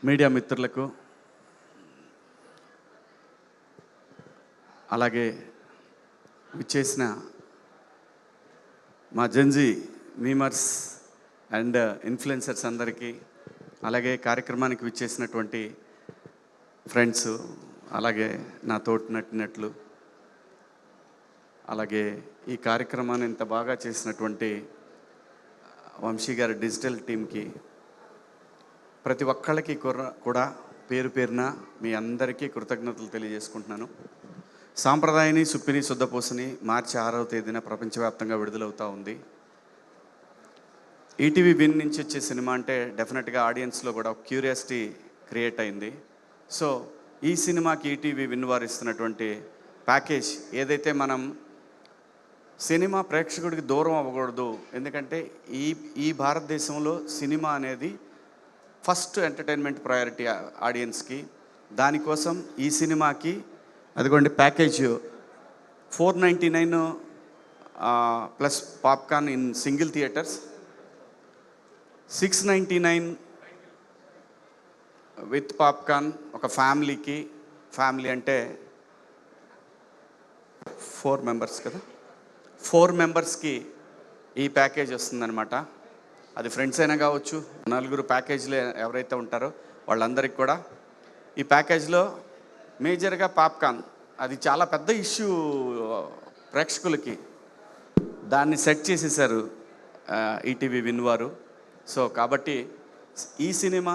Media మిత్రులకు, అలాగే విచ్చేసిన మా జెన్జీ మీమర్స్ అండ్ ఇన్ఫ్లుయెన్సర్స్ అందరికీ, అలాగే కార్యక్రమానికి విచ్చేసినటువంటి ఫ్రెండ్స్, అలాగే నా తోటి నటినట్లు, అలాగే ఈ కార్యక్రమాన్ని ఇంత బాగా చేసినటువంటి వంశీ గారి డిజిటల్ టీంకి, ప్రతి ఒక్కళ్ళకి కూడా పేరు పేరున మీ అందరికీ కృతజ్ఞతలు తెలియజేసుకుంటున్నాను. సాంప్రదాయని సుప్పిని శుద్ధపూసని మార్చి 6వ తేదీన ప్రపంచవ్యాప్తంగా విడుదలవుతూ ఉంది. ఈటీవీ విన్ నుంచి వచ్చే సినిమా అంటే డెఫినెట్గా ఆడియన్స్లో కూడా ఒక క్యూరియాసిటీ క్రియేట్ అయింది. సో ఈ సినిమాకి ఈటీవీ విన్ వారు ఇస్తున్నటువంటి ప్యాకేజ్ ఏదైతే, మనం సినిమా ప్రేక్షకుడికి దూరం అవ్వకూడదు, ఎందుకంటే ఈ భారతదేశంలో సినిమా అనేది ఫస్ట్ ఎంటర్టైన్మెంట్ ప్రయారిటీ ఆడియన్స్కి. దానికోసం ఈ సినిమాకి అదిగోండి package 499 plus popcorn in single theatres, 699 with popcorn ఒక ఫ్యామిలీకి. ఫ్యామిలీ అంటే 4 మెంబర్స్ కదా, 4 మెంబర్స్కి ఈ ప్యాకేజ్ వస్తుందన్నమాట. అది ఫ్రెండ్స్ అయినా కావచ్చు, 4 ప్యాకేజ్లో ఎవరైతే ఉంటారో వాళ్ళందరికీ కూడా ఈ ప్యాకేజ్లో మేజర్గా పాప్కార్న్, అది చాలా పెద్ద ఇష్యూ ప్రేక్షకులకి, దాన్ని సెట్ చేసేసారు ఈటీవీ విన్ వారు. సో కాబట్టి ఈ సినిమా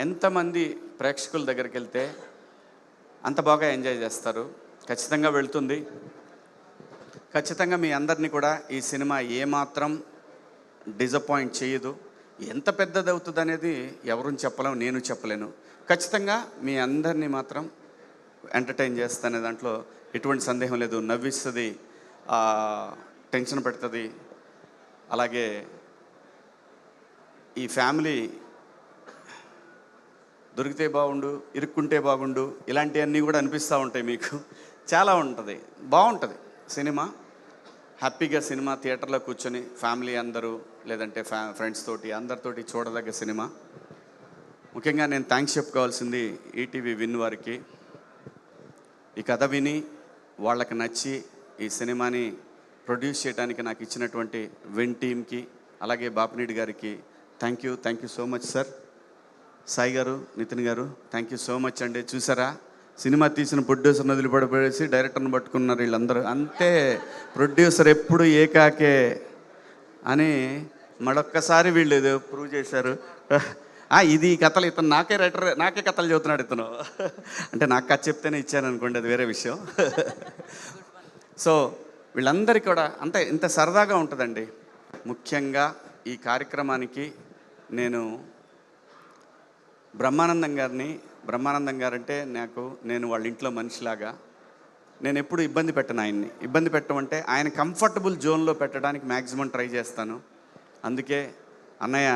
ఎంతమంది ప్రేక్షకుల దగ్గరికి వెళ్తే అంత బాగా ఎంజాయ్ చేస్తారు. ఖచ్చితంగా వెళ్తుంది. ఖచ్చితంగా మీ అందరినీ కూడా ఈ సినిమా ఏమాత్రం డిసప్పాయింట్ చేయదు. ఎంత పెద్దది అవుతుంది అనేది ఎవరు చెప్పలేము, నేను చెప్పలేను. ఖచ్చితంగా మీ అందరినీ మాత్రం ఎంటర్టైన్ చేస్తానే దాంట్లో ఎటువంటి సందేహం లేదు. నవ్విస్తుంది, టెన్షన్ పెడుతుంది. అలాగే ఈ ఫ్యామిలీ దొరికితే బాగుండు, ఇరుక్కుంటే బాగుండు, ఇలాంటివన్నీ కూడా అనిపిస్తూ ఉంటాయి మీకు. చాలా ఉంటుంది, బాగుంటుంది సినిమా. హ్యాపీగా సినిమా థియేటర్లో కూర్చొని ఫ్యామిలీ అందరూ, లేదంటే ఫ్రెండ్స్ తోటి అందరితోటి చూడదగ్గ సినిమా. ముఖ్యంగా నేను థ్యాంక్స్ చెప్పుకోవాల్సింది ఈటీవీ విన్ వారికి. ఈ కథ విని వాళ్ళకి నచ్చి ఈ సినిమాని ప్రొడ్యూస్ చేయడానికి నాకు ఇచ్చినటువంటి విన్ టీమ్కి, అలాగే బాపినీడి గారికి thank you so much sir. Sai గారు, నితిన్ గారు, థ్యాంక్ యూ సో మచ్ అండి. చూసారా, సినిమా తీసిన ప్రొడ్యూసర్ని వదిలిపడిపోయేసి డైరెక్టర్ని పట్టుకున్నారు వీళ్ళందరూ. అంతే, ప్రొడ్యూసర్ ఎప్పుడు ఏకాకే అని మరొక్కసారి వీళ్ళు ఏదో ప్రూవ్ చేశారు. ఇది కథలు, ఇతను నాకే కథలు చెబుతున్నాడు ఇతను. అంటే నాకు కథ చెప్తేనే ఇచ్చాను అనుకోండి, అది వేరే విషయం. సో వీళ్ళందరికీ కూడా అంతే, ఇంత సరదాగా ఉంటుందండి. ముఖ్యంగా ఈ కార్యక్రమానికి నేను బ్రహ్మానందం గారంటే నేను వాళ్ళ ఇంట్లో మనిషిలాగా, నేను ఎప్పుడు ఇబ్బంది పెట్టను ఆయన్ని. ఇబ్బంది పెట్టమంటే ఆయన కంఫర్టబుల్ జోన్లో పెట్టడానికి మ్యాక్సిమం ట్రై చేస్తాను. అందుకే అన్నయ్య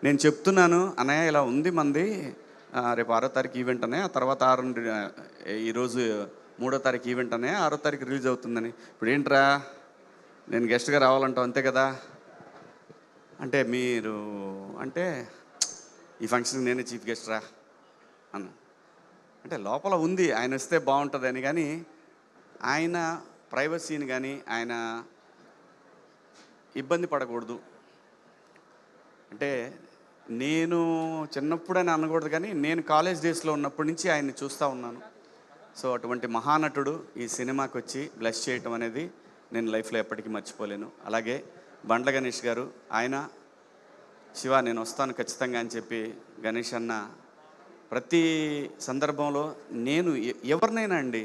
నేను చెప్తున్నాను, అన్నయ్య ఇలా ఉంది మంది, రేపు 6వ తారీఖు ఈవెంట్ అనే, ఆ తర్వాత ఈరోజు 3వ తారీఖు ఈవెంట్ అనే, 6వ తారీఖు రిలీజ్ అవుతుందని. ఇప్పుడు ఏంట్రా నేను గెస్ట్గా రావాలంటావు అంతే కదా అంటే, మీరు అంటే ఈ ఫంక్షన్కి నేనే చీఫ్ గెస్ట్ రా అన్న. అంటే లోపల ఉంది ఆయన వస్తే బాగుంటుందని, కానీ ఆయన ప్రైవసీని కానీ ఆయన ఇబ్బంది పడకూడదు. అంటే నేను చిన్నప్పుడని అనకూడదు, కానీ నేను కాలేజ్ డేస్లో ఉన్నప్పటి నుంచి ఆయన్ని చూస్తూ ఉన్నాను. సో అటువంటి మహానటుడు ఈ సినిమాకి వచ్చి బ్లెస్ చేయటం అనేది నేను లైఫ్లో ఎప్పటికీ మర్చిపోలేను. అలాగే బండ్ల గణేష్ గారు, ఆయన శివ నేను వస్తాను ఖచ్చితంగా అని చెప్పి గణేష్ అన్న ప్రతి సందర్భంలో, నేను ఎవరినైనా అండి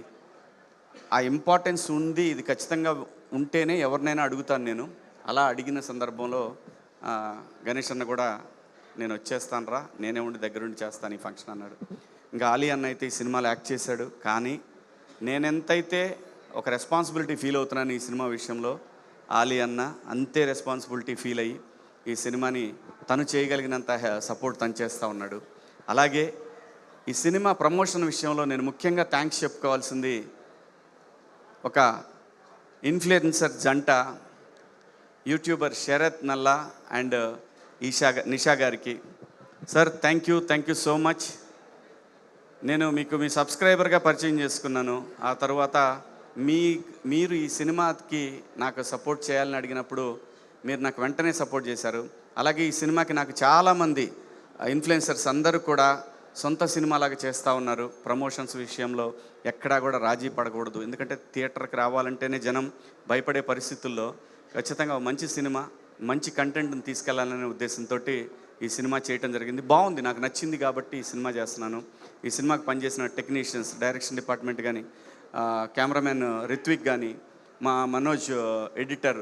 ఆ ఇంపార్టెన్స్ ఉంది, ఇది ఖచ్చితంగా ఉంటేనే ఎవరినైనా అడుగుతాను నేను. అలా అడిగిన సందర్భంలో గణేష్ అన్న కూడా నేను వచ్చేస్తాను రా, నేనే ఉండి దగ్గరుండి చేస్తాను ఈ ఫంక్షన్ అన్నాడు. ఇంకా ఆలీ అన్న అయితే ఈ సినిమాలో యాక్ట్ చేశాడు, కానీ నేనెంతైతే ఒక రెస్పాన్సిబిలిటీ ఫీల్ అవుతున్నాను ఈ సినిమా విషయంలో, ఆలీ అన్న అంతే రెస్పాన్సిబిలిటీ ఫీల్ అయ్యి ఈ సినిమాని తను చేయగలిగినంత సపోర్ట్ తను చేస్తూ ఉన్నాడు. అలాగే ఈ సినిమా ప్రమోషన్ విషయంలో నేను ముఖ్యంగా థ్యాంక్స్ చెప్పుకోవాల్సింది ఒక ఇన్ఫ్లుయెన్సర్ జంట, యూట్యూబర్ శరత్ నల్లా అండ్ నిషా గారికి. Sir thank you so much. నేను మీకు మీ సబ్స్క్రైబర్గా పరిచయం చేసుకున్నాను. ఆ తర్వాత మీరు ఈ సినిమాకి నాకు సపోర్ట్ చేయాలని అడిగినప్పుడు మీరు నాకు వెంటనే సపోర్ట్ చేశారు. అలాగే ఈ సినిమాకి నాకు చాలామంది ఇన్ఫ్లుయెన్సర్స్ అందరూ కూడా సొంత సినిమాలాగా చేస్తూ ఉన్నారు. ప్రమోషన్స్ విషయంలో ఎక్కడా కూడా రాజీ పడకూడదు. ఎందుకంటే థియేటర్కి రావాలంటేనే జనం భయపడే పరిస్థితుల్లో ఖచ్చితంగా మంచి సినిమా, మంచి కంటెంట్ని తీసుకెళ్లాలనే ఉద్దేశంతో ఈ సినిమా చేయటం జరిగింది. బాగుంది, నాకు నచ్చింది కాబట్టి ఈ సినిమా చేస్తున్నాను. ఈ సినిమాకి పనిచేసిన టెక్నీషియన్స్, డైరెక్షన్ డిపార్ట్మెంట్ కానీ, కెమెరామెన్ రిత్విక్ కానీ, మా మనోజ్ ఎడిటర్,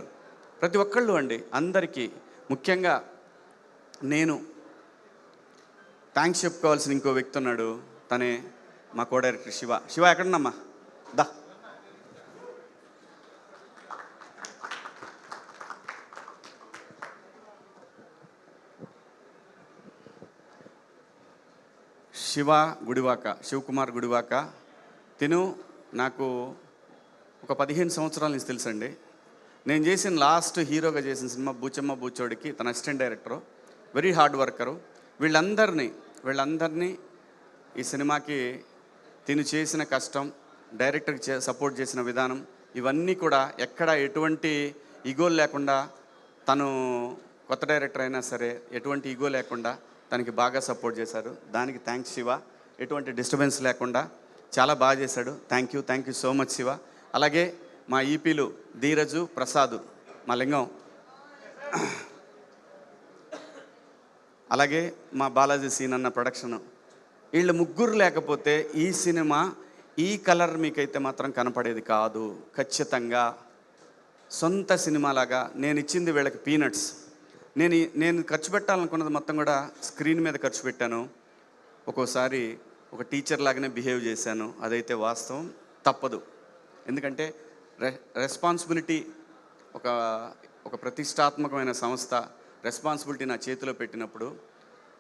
ప్రతి ఒక్కళ్ళు అండి, అందరికీ ముఖ్యంగా నేను థ్యాంక్స్ చెప్పుకోవాల్సిన ఇంకో వ్యక్తి ఉన్నాడు. తనే మా కో డైరెక్టర్ శివ. ఎక్కడున్నామ్మా? దా. శివకుమార్ గుడివాక. తిను నాకు ఒక 15 సంవత్సరాల నుంచి తెలుసండి. నేను చేసిన లాస్ట్ హీరోగా చేసిన సినిమా బూచమ్మ బూచోడికి తన assistant director, very hard worker. వీళ్ళందరినీ ఈ సినిమాకి తిను చేసిన కష్టం, డైరెక్టర్కి సపోర్ట్ చేసిన విధానం, ఇవన్నీ కూడా ఎక్కడ ఎటువంటి ఈగోలు లేకుండా, తను కొత్త డైరెక్టర్ అయినా సరే ఎటువంటి ఈగో లేకుండా తనకి బాగా సపోర్ట్ చేశారు. దానికి థ్యాంక్స్ శివ. ఎటువంటి డిస్టర్బెన్స్ లేకుండా చాలా బాగా చేశాడు. Thank you so much Shiva. అలాగే మా ఈపీలు ధీరజు, ప్రసాద్, మా లింగం, అలాగే మా బాలాజీ సీన్ అన్న ప్రొడక్షను, వీళ్ళు ముగ్గురు లేకపోతే ఈ సినిమా ఈ కలర్ మీకైతే మాత్రం కనపడేది కాదు. ఖచ్చితంగా సొంత సినిమాలాగా నేను ఇచ్చింది వీళ్ళకి పీనట్స్. నేను ఖర్చు పెట్టాలనుకున్నది మొత్తం కూడా స్క్రీన్ మీద ఖర్చు పెట్టాను. ఒక్కోసారి ఒక టీచర్ లాగానే బిహేవ్ చేశాను, అదైతే వాస్తవం, తప్పదు. ఎందుకంటే రెస్పాన్సిబిలిటీ, ఒక ప్రతిష్టాత్మకమైన సంస్థ రెస్పాన్సిబిలిటీ నా చేతిలో పెట్టినప్పుడు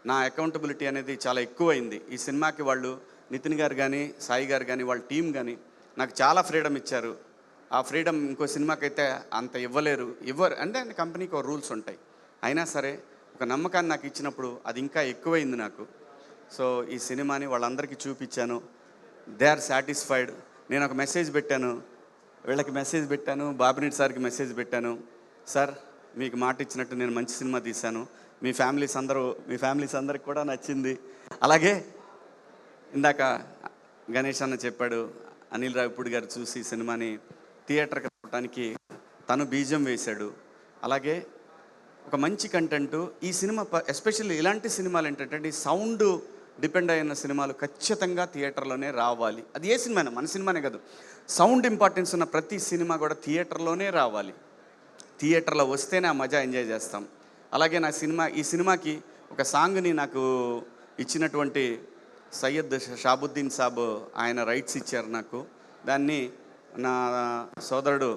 నా అకౌంటబిలిటీ అనేది చాలా ఎక్కువైంది. ఈ సినిమాకి వాళ్ళు నితిన్ గారు కానీ, సాయి గారు కానీ, వాళ్ళ టీం కానీ నాకు చాలా ఫ్రీడమ్ ఇచ్చారు. ఆ ఫ్రీడమ్ ఇంకో సినిమాకైతే అంత ఇవ్వరు. అంటే కంపెనీకి ఒక రూల్స్ ఉంటాయి. అయినా సరే ఒక నమ్మకాన్ని నాకు ఇచ్చినప్పుడు అది ఇంకా ఎక్కువైంది నాకు. సో ఈ సినిమాని వాళ్ళందరికీ చూపించాను. They are satisfied. నేను ఒక మెసేజ్ పెట్టాను, వీళ్ళకి మెసేజ్ పెట్టాను, బాబినేని సార్కి మెసేజ్ పెట్టాను. సార్, మీకు మాట ఇచ్చినట్టు నేను మంచి సినిమా తీశాను, మీ ఫ్యామిలీస్ అందరికి కూడా నచ్చింది. అలాగే ఇందాక గణేష్ అన్న చెప్పాడు, అనిల్ రావిపూడి గారు చూసి సినిమాని థియేటర్కి రావడానికి తను బీజం వేశాడు. అలాగే ఒక మంచి కంటెంటు ఈ సినిమా, ఎస్పెషల్లీ ఇలాంటి సినిమాలు ఏంటంటే సౌండ్ డిపెండ్ అయిన సినిమాలు ఖచ్చితంగా థియేటర్లోనే రావాలి. అది ఏ సినిమా అయినా, మన సినిమానే కాదు, సౌండ్ ఇంపార్టెన్స్ ఉన్న ప్రతి సినిమా కూడా థియేటర్లోనే రావాలి. థియేటర్లో వస్తేనే ఆ మజా ఎంజాయ్ చేస్తాం. అలాగే ఈ సినిమాకి ఒక సాంగ్ని నాకు ఇచ్చినటువంటి సయ్యద్ షాబుద్దీన్ సాబ్ ఆయన రైట్స్ ఇచ్చారు నాకు. దాన్ని నా సోదరుడు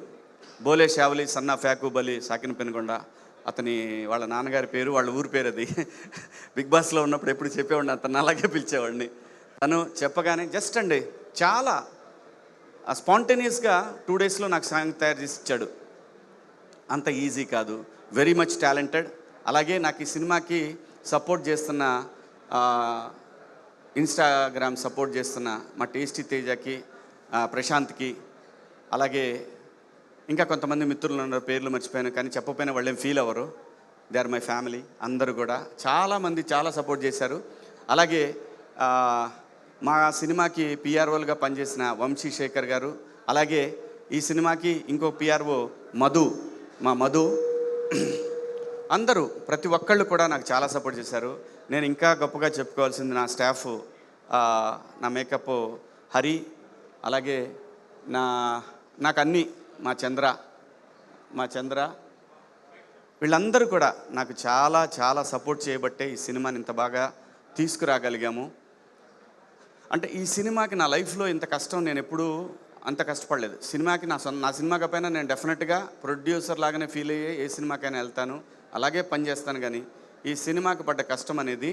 బోలే షావలి సన్నా ఫ్యాకుబలి సాకిన పెనుగొండ, వాళ్ళ నాన్నగారి పేరు, వాళ్ళ ఊరి పేరు అది. బిగ్ బాస్లో ఉన్నప్పుడు ఎప్పుడు చెప్పేవాడిని, అతను అలాగే పిలిచేవాడిని. తను చెప్పగానే జస్ట్ అండి చాలా స్పాంటేనియస్గా 2 డేస్లో నాకు సాంగ్ తయారు చేసి ఇచ్చాడు. అంత ఈజీ కాదు, వెరీ మచ్ టాలెంటెడ్. అలాగే నాకు ఈ సినిమాకి సపోర్ట్ చేస్తున్న, ఇన్స్టాగ్రామ్ సపోర్ట్ చేస్తున్న మా టేస్టీ తేజకి, ప్రశాంత్కి, అలాగే ఇంకా కొంతమంది మిత్రులు ఉన్నారు, పేర్లు మర్చిపోయాను కానీ చెప్పకపోయినా వాళ్ళేం ఫీల్ అవ్వరు. They are my family. అందరూ కూడా చాలామంది చాలా సపోర్ట్ చేశారు. అలాగే మా సినిమాకి పిఆర్ఓలుగా పనిచేసిన వంశీ శేఖర్ గారు, అలాగే ఈ సినిమాకి ఇంకో పిఆర్ఓ మా మధు, అందరూ ప్రతి ఒక్కళ్ళు కూడా నాకు చాలా సపోర్ట్ చేశారు. నేను ఇంకా గొప్పగా చెప్పుకోవాల్సింది నా స్టాఫ్, నా మేకప్ హరి, అలాగే నాకు అన్నీ మా చంద్ర, వీళ్ళందరూ కూడా నాకు చాలా చాలా సపోర్ట్ చేయబట్టే ఈ సినిమాని ఇంత బాగా తీసుకురాగలిగాము. అంటే ఈ సినిమాకి నా లైఫ్లో ఇంత కష్టం నేను ఎప్పుడూ అంత కష్టపడలేదు. సినిమాకి నా సినిమా కాకపోయినా నేను డెఫినెట్గా ప్రొడ్యూసర్ లాగానే ఫీల్ అయ్యే ఏ సినిమాకైనా వెళ్తాను, అలాగే పనిచేస్తాను. కానీ ఈ సినిమాకి పడ్డ కష్టం అనేది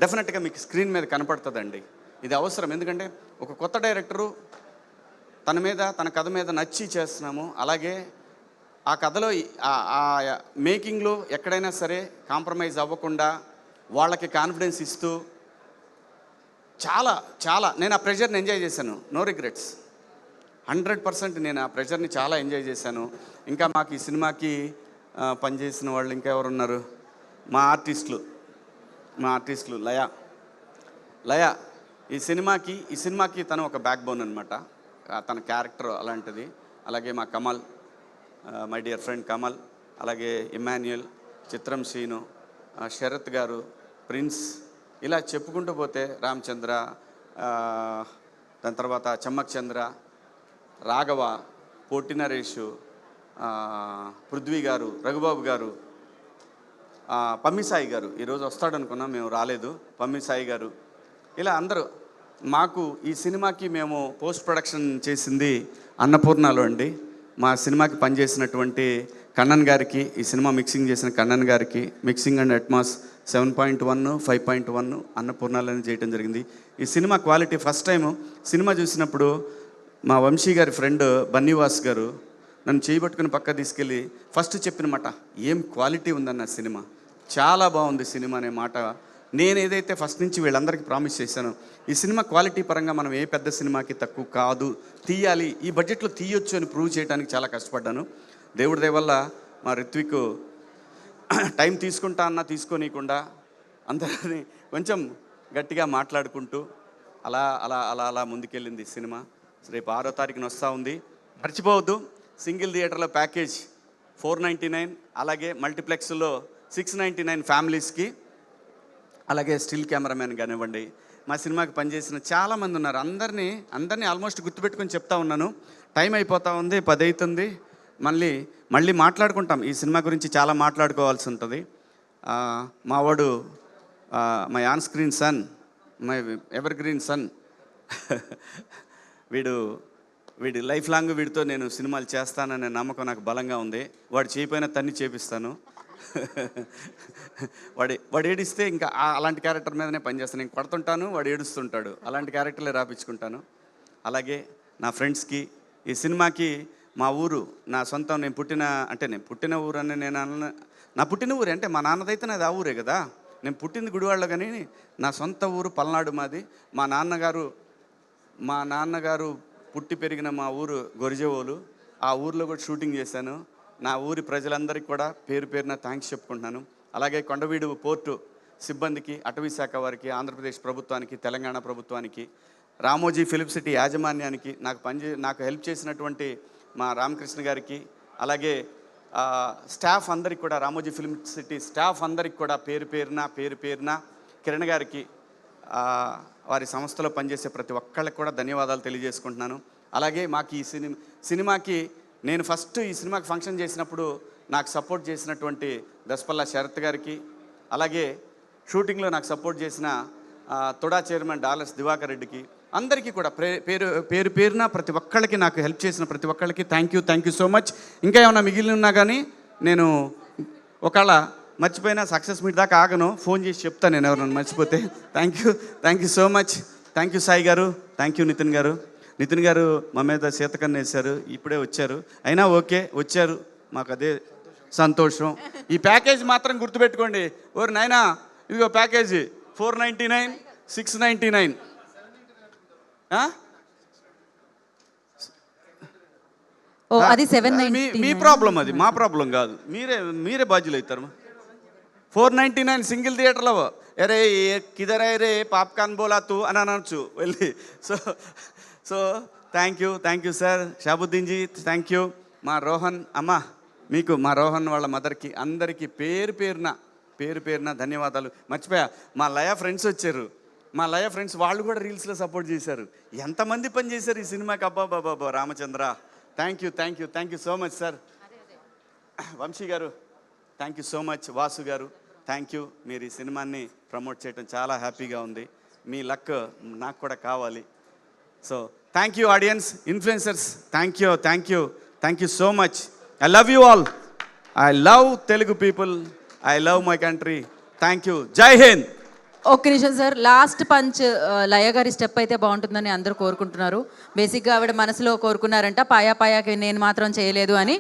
డెఫినెట్గా మీకు స్క్రీన్ మీద కనపడుతుందండి. ఇది అవసరం. ఎందుకంటే ఒక కొత్త డైరెక్టరు తన కథ మీద నచ్చి చేస్తున్నాము. అలాగే ఆ కథలో ఆ మేకింగ్లో ఎక్కడైనా సరే కాంప్రమైజ్ అవ్వకుండా వాళ్ళకి కాన్ఫిడెన్స్ ఇస్తూ చాలా చాలా నేను ఆ ప్రెషర్ని ఎంజాయ్ చేశాను. No regrets. 100% నేను ఆ ప్రెషర్ని చాలా ఎంజాయ్ చేశాను. ఇంకా మాకు ఈ సినిమాకి పనిచేసిన వాళ్ళు ఇంకా ఎవరున్నారు, మా ఆర్టిస్టులు లయ ఈ సినిమాకి తను ఒక బ్యాక్ బోన్ అనమాట. తన క్యారెక్టర్ అలాంటిది. అలాగే మా Kamal, my dear friend Kamal, అలాగే ఇమాన్యుయల్, చిత్రం శ్రీను, శరత్ గారు, ప్రిన్స్, ఇలా చెప్పుకుంటూ పోతే రామచంద్ర, దాని తర్వాత చమ్మక్ చంద్ర, రాఘవ, పొట్టి నరేషు, పృథ్వీ గారు, రఘుబాబు గారు, పమ్మిసాయి గారు. ఈరోజు వస్తాడు అనుకున్నాం, మేము రాలేదు. పమ్మిసాయి గారు, ఇలా అందరూ. మాకు ఈ సినిమాకి మేము పోస్ట్ ప్రొడక్షన్ చేసింది అన్నపూర్ణలో అండి. మా సినిమాకి పనిచేసినటువంటి కన్నన్ గారికి, ఈ సినిమా మిక్సింగ్ చేసిన కన్నన్ గారికి, మిక్సింగ్ అండ్ అట్మాస్ 7.1, 5.1 అన్నపూర్ణాలని చేయడం జరిగింది. ఈ cinema quality first time cinema చూసినప్పుడు మా వంశీ గారి ఫ్రెండ్ బన్నీవాస్ గారు నన్ను చేయబట్టుకుని పక్క తీసుకెళ్ళి ఫస్ట్ చెప్పిన మాట, ఏం క్వాలిటీ ఉందన్న సినిమా, చాలా బాగుంది సినిమా అనే మాట. నేను ఏదైతే ఫస్ట్ నుంచి వీళ్ళందరికీ ప్రామిస్ చేశాను, ఈ సినిమా క్వాలిటీ పరంగా మనం ఏ పెద్ద సినిమాకి తక్కువ కాదు, తీయాలి, ఈ బడ్జెట్లో తీయొచ్చు అని ప్రూవ్ చేయడానికి చాలా కష్టపడ్డాను. దేవుడి దయ వల్ల మా రిత్విక్ టైం తీసుకుంటా అన్నా తీసుకోనీయకుండా అందరినీ కొంచెం గట్టిగా మాట్లాడుకుంటూ అలా అలా అలా అలా ముందుకెళ్ళింది సినిమా. రేపు 6వ తారీఖున వస్తూ ఉంది. మర్చిపోవద్దు, సింగిల్ థియేటర్లో ప్యాకేజ్ 499, అలాగే మల్టీప్లెక్స్లో 699 ఫ్యామిలీస్కి, అలాగే స్టిల్ కెమెరామెన్ కానివ్వండి. మా సినిమాకి పనిచేసిన చాలామంది ఉన్నారు. అందరినీ ఆల్మోస్ట్ గుర్తుపెట్టుకొని చెప్తా ఉన్నాను. టైం అయిపోతూ ఉంది, 10 అవుతుంది. మళ్ళీ మాట్లాడుకుంటాం. ఈ సినిమా గురించి చాలా మాట్లాడుకోవాల్సి ఉంటుంది. మావాడు my on screen son, my evergreen son, వీడి లైఫ్ లాంగ్ వీడితో నేను సినిమాలు చేస్తాననే నమ్మకం నాకు బలంగా ఉంది. వాడు చేయపోయినా తన్ని చేపిస్తాను. వాడు ఏడిస్తే ఇంకా అలాంటి క్యారెక్టర్ మీదనే పనిచేస్తాను. నేను కొడుతుంటాను, వాడు ఏడుస్తుంటాడు, అలాంటి క్యారెక్టర్లే రాపించుకుంటాను. అలాగే నా ఫ్రెండ్స్కి, ఈ సినిమాకి మా ఊరు నా సొంతం, నేను పుట్టిన ఊరు అని నా పుట్టిన ఊరే అంటే మా నాన్నదైతే నాది ఆ ఊరే కదా. నేను పుట్టింది గుడివాడలో, కానీ నా సొంత ఊరు పల్నాడు మాది. మా నాన్నగారు పుట్టి పెరిగిన మా ఊరు గొరిజవోలు. ఆ ఊర్లో కూడా షూటింగ్ చేశాను. నా ఊరి ప్రజలందరికీ కూడా పేరు పేరున థ్యాంక్స్ చెప్పుకుంటున్నాను. అలాగే కొండవీడు పోర్టు సిబ్బందికి, అటవీ శాఖ వారికి, ఆంధ్రప్రదేశ్ ప్రభుత్వానికి, తెలంగాణ ప్రభుత్వానికి, రామోజీ ఫిలిం సిటీ యాజమాన్యానికి, నాకు హెల్ప్ చేసినటువంటి మా రామకృష్ణ గారికి, అలాగే స్టాఫ్ అందరికి కూడా, రామోజీ ఫిలిం సిటీ స్టాఫ్ అందరికి కూడా పేరు పేరున, కిరణ్ గారికి, వారి సంస్థలో పనిచేసే ప్రతి ఒక్కళ్ళకి కూడా ధన్యవాదాలు తెలియజేసుకుంటున్నాను. అలాగే మాకు ఈ సినిమాకి నేను ఫస్ట్ ఈ సినిమాకి ఫంక్షన్ చేసినప్పుడు నాకు సపోర్ట్ చేసినటువంటి దస్పల్లా శరత్ గారికి, అలాగే షూటింగ్లో నాకు సపోర్ట్ చేసిన తుడా చైర్మన్ డాలర్స్ దివాకర్ రెడ్డికి, అందరికీ కూడా పేరున ప్రతి ఒక్కళ్ళకి, నాకు హెల్ప్ చేసిన ప్రతి ఒక్కళ్ళకి థ్యాంక్ యూ సో మచ్. ఇంకా ఏమైనా మిగిలిన ఉన్నా కానీ నేను ఒకవేళ మర్చిపోయినా సక్సెస్ మీట్ దాకా ఆగను, ఫోన్ చేసి చెప్తాను నేను ఎవరైనా మర్చిపోతే. Thank you so much. Thank you Sai గారు, థ్యాంక్ యూ నితిన్ గారు మా మీద శీతకన్ను వేశారు, ఇప్పుడే వచ్చారు. అయినా ఓకే, వచ్చారు, మాకు అదే సంతోషం. ఈ ప్యాకేజ్ మాత్రం గుర్తుపెట్టుకోండి. ఓరు నాయనా, ఇదిగో ప్యాకేజీ 499, 699. అది 790. మీ ప్రాబ్లం అది, మా ప్రాబ్లం కాదు. మీరే బాధ్యులు అవుతారు. 499 సింగిల్ థియేటర్లో. అరే కిదరే రే పాప్కార్న్ బోలా తూ అని అనొచ్చు వెళ్ళి. So thank you sir. Shahabuddin ji thank you. మా రోహన్ అమ్మ, మీకు, మా రోహన్ వాళ్ళ మదర్కి, అందరికీ పేరు పేరున ధన్యవాదాలు. మర్చిపోయా, మా లయ ఫ్రెండ్స్ వచ్చారు. మా లయ ఫ్రెండ్స్ వాళ్ళు కూడా రీల్స్లో సపోర్ట్ చేశారు. ఎంతమంది పని చేశారు ఈ సినిమాకి, అబ్బాబాబా Ramachandra. Thank you so much sir. Vamsi garu thank you so much. Vasu garu thank you. మీరు ఈ సినిమాని ప్రమోట్ చేయడం చాలా హ్యాపీగా ఉంది. మీ లక్ నాకు కూడా కావాలి. So thank you audience, influencers, thank you so much. I love you all. I love Telugu people. I love my country. Thank you. జై హింద్. ఒక్క నిమిషం సార్, లాస్ట్ పంచ్ లయ గారి స్టెప్ అయితే బాగుంటుందని అందరూ కోరుకుంటున్నారు. బేసిక్గా ఆవిడ మనసులో కోరుకున్నారంట, పాయాకి నేను మాత్రం చేయలేదు అని.